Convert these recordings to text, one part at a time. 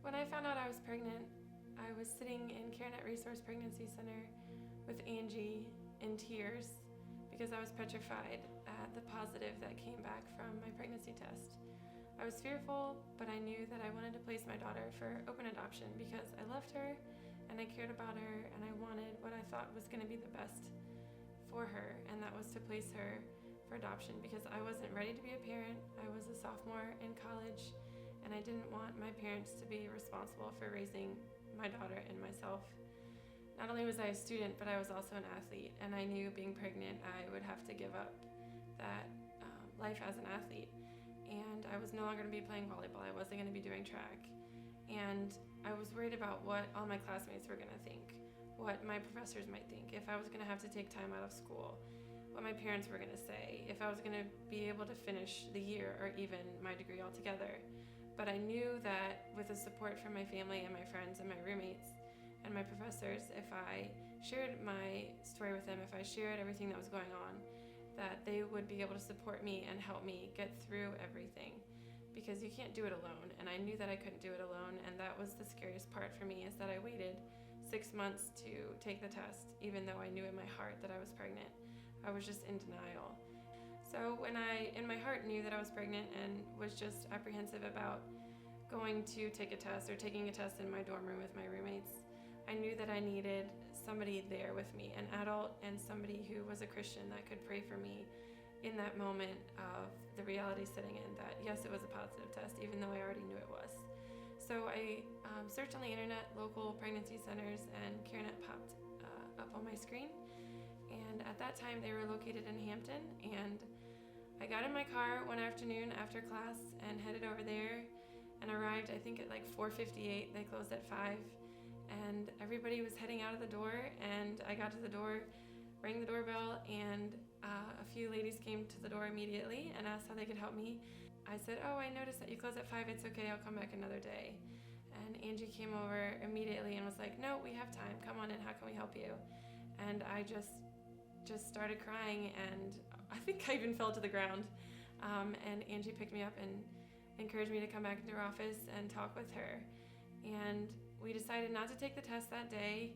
When I found out I was pregnant, I was sitting in CareNet Resource Pregnancy Center with Angie in tears because I was petrified at the positive that came back from my pregnancy test. I was fearful, but I knew that I wanted to place my daughter for open adoption because I loved her and I cared about her and I wanted what I thought was going to be the best for her, and that was to place her for adoption because I wasn't ready to be a parent. I was a sophomore in college and I didn't want my parents to be responsible for raising my daughter and myself. Not only was I a student, but I was also an athlete, and I knew being pregnant I would have to give up that life as an athlete. And I was no longer going to be playing volleyball. I wasn't going to be doing track. And I was worried about what all my classmates were going to think, what my professors might think, if I was going to have to take time out of school, what my parents were going to say, if I was going to be able to finish the year or even my degree altogether. But I knew that with the support from my family and my friends and my roommates and my professors, if I shared my story with them, if I shared everything that was going on, that they would be able to support me and help me get through everything, because you can't do it alone. And I knew that I couldn't do it alone, and that was the scariest part for me, is that I waited 6 months to take the test, even though I knew in my heart that I was pregnant. I was just in denial. So when I, in my heart, knew that I was pregnant and was just apprehensive about going to take a test or taking a test in my dorm room with my roommates, I knew that I needed somebody there with me, an adult and somebody who was a Christian that could pray for me in that moment of the reality setting in that, yes, it was a positive test, even though I already knew it was. So I searched on the internet, local pregnancy centers, and CareNet popped up on my screen. And at that time, they were located in Hampton, and I got in my car one afternoon after class and headed over there and arrived, I think, at like 4:58. They closed at 5, and everybody was heading out of the door, and I got to the door, rang the doorbell, and a few ladies came to the door immediately and asked how they could help me. I said, "Oh, I noticed that you close at 5. It's okay, I'll come back another day." And Angie came over immediately and was like, "No, we have time. Come on in. How can we help you?" And I just started crying, and I think I even fell to the ground. And Angie picked me up and encouraged me to come back into her office and talk with her. And we decided not to take the test that day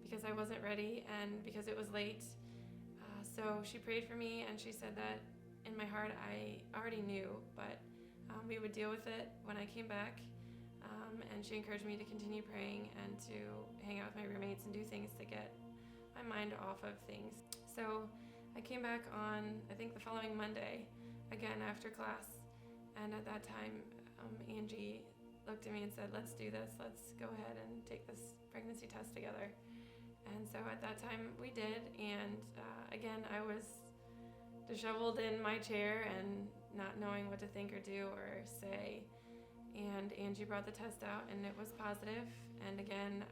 because I wasn't ready and because it was late. So she prayed for me, and she said that in my heart I already knew, but we would deal with it when I came back. And she encouraged me to continue praying and to hang out with my roommates and do things to get my mind off of things. So I came back on, I think, the following Monday, again after class, and at that time Angie looked at me and said, "Let's do this, let's go ahead and take this pregnancy test together." And so at that time we did, and again I was disheveled in my chair and not knowing what to think or do or say, and Angie brought the test out and it was positive. And again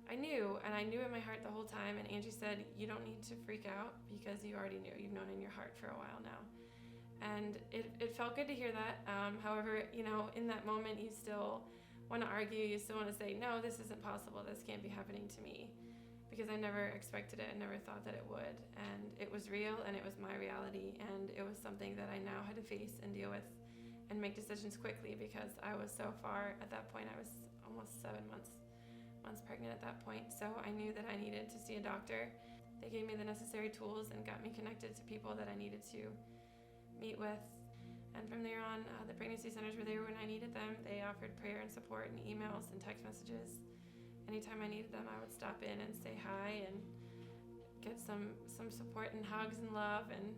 I knew, and I knew in my heart the whole time, and Angie said, "You don't need to freak out because you already knew. You've known in your heart for a while now." And it felt good to hear that. However, in that moment you still want to argue, you still want to say, "No, this isn't possible, this can't be happening to me," because I never expected it, I never thought that it would. And it was real, and it was my reality, and it was something that I now had to face and deal with and make decisions quickly, because I was so far at that point. I was almost 7 months pregnant at that point, so I knew that I needed to see a doctor. They gave me the necessary tools and got me connected to people that I needed to meet with. And from there on, the pregnancy centers were there when I needed them. They offered prayer and support and emails and text messages. Anytime I needed them, I would stop in and say hi and get some support and hugs and love, and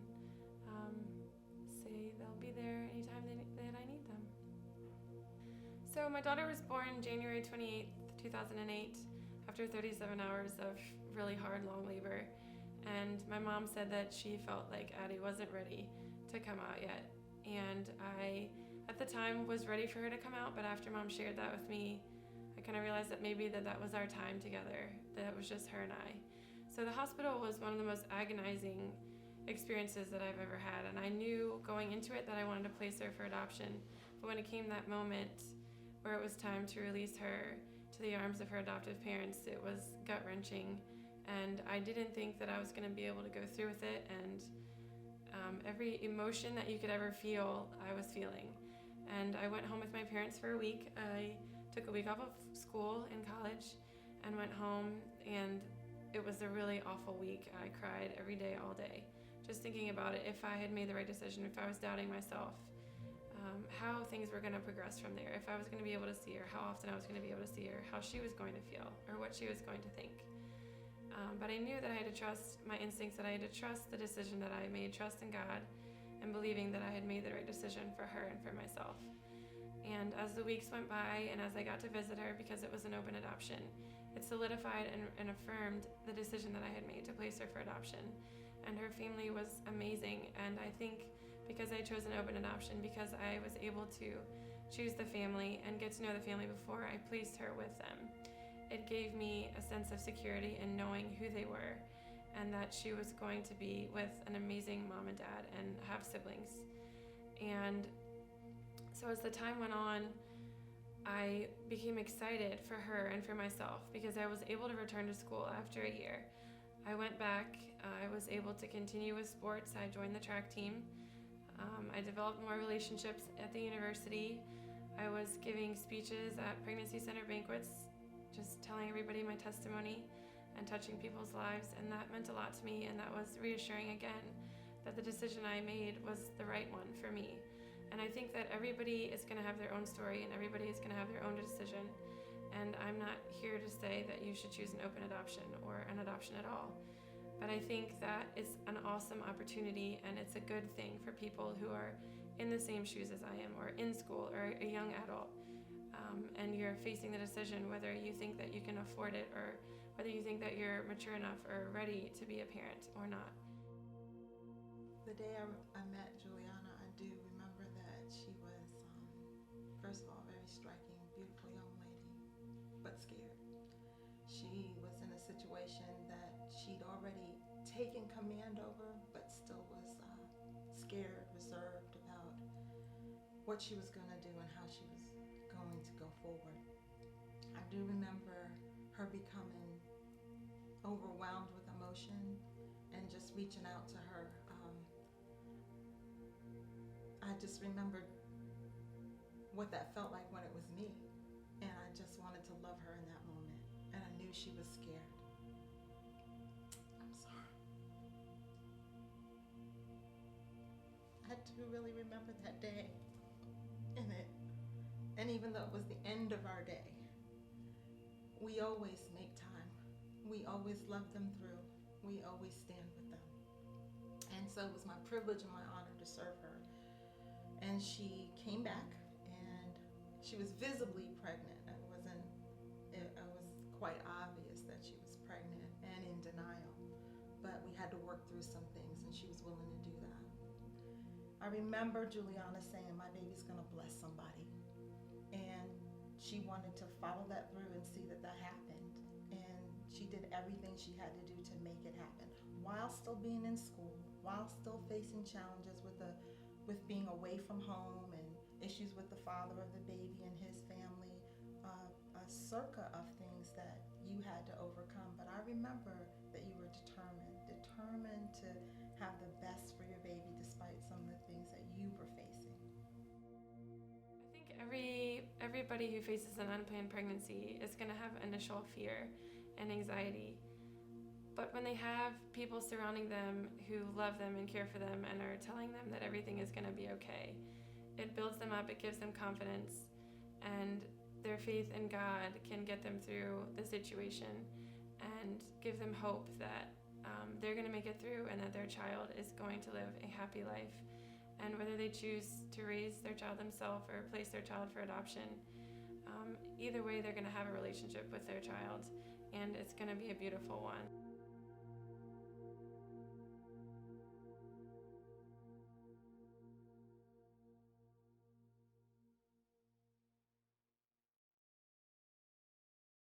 say they'll be there anytime that I need them. So my daughter was born January 28th, 2008, after 37 hours of really hard, long labor. And my mom said that she felt like Addie wasn't ready to come out yet. And I, at the time, was ready for her to come out, but after Mom shared that with me, I kind of realized that maybe that was our time together, that it was just her and I. So the hospital was one of the most agonizing experiences that I've ever had, and I knew going into it that I wanted to place her for adoption. But when it came that moment where it was time to release her to the arms of her adoptive parents, it was gut-wrenching, and I didn't think that I was going to be able to go through with it. And every emotion that you could ever feel, I was feeling. And I went home with my parents for a week. I took a week off of school in college and went home, and it was a really awful week. I cried every day, all day, just thinking about it. If I had made the right decision, if I was doubting myself, how things were going to progress from there, if I was going to be able to see her, how often I was going to be able to see her, how she was going to feel, or what she was going to think. But I knew that I had to trust my instincts, that I had to trust the decision that I made, trust in God, and believing that I had made the right decision for her and for myself. And as the weeks went by, and as I got to visit her, because it was an open adoption, it solidified and affirmed the decision that I had made to place her for adoption. And her family was amazing, and I think because I chose an open adoption, because I was able to choose the family and get to know the family before I placed her with them, it gave me a sense of security in knowing who they were and that she was going to be with an amazing mom and dad and have siblings. And so as the time went on, I became excited for her and for myself because I was able to return to school after a year. I went back, I was able to continue with sports. I joined the track team. I developed more relationships at the university. I was giving speeches at pregnancy center banquets, just telling everybody my testimony and touching people's lives, and that meant a lot to me, and that was reassuring again that the decision I made was the right one for me. And I think that everybody is going to have their own story and everybody is going to have their own decision, and I'm not here to say that you should choose an open adoption or an adoption at all. But I think that it's an awesome opportunity, and it's a good thing for people who are in the same shoes as I am, or in school, or a young adult, and you're facing the decision whether you think that you can afford it, or whether you think that you're mature enough or ready to be a parent or not. The day I met Juliana, I do remember that she was, first of all, very striking, beautiful young lady, but scared. She was in a situation that she'd already taken command over, but still was scared, reserved about what she was going to do and how she was going to go forward. I do remember her becoming overwhelmed with emotion and just reaching out to her. I just remembered what that felt like when it was me, and I just wanted to love her in that moment, and I knew she was scared. I'm sorry. I do really remember that day, and even though it was the end of our day, we always make time. We always love them through. We always stand with them. And so it was my privilege and my honor to serve her. And she came back, and she was visibly pregnant. It was quite obvious that she was pregnant and in denial. But we had to work through some things, and she was willing to do that. I remember Juliana saying, my baby's gonna bless somebody. And she wanted to follow that through and see that that happened. And she did everything she had to do to make it happen, while still being in school, while still facing challenges with being away from home and issues with the father of the baby and his family, a circa of things that you had to overcome. But I remember that you were determined to have the best for your baby despite some of the things that you were facing. I think everybody who faces an unplanned pregnancy is going to have initial fear and anxiety. But when they have people surrounding them who love them and care for them and are telling them that everything is going to be okay, it builds them up, it gives them confidence, and their faith in God can get them through the situation and give them hope that they're going to make it through and that their child is going to live a happy life. And whether they choose to raise their child themselves or place their child for adoption, either way they're going to have a relationship with their child, and it's going to be a beautiful one.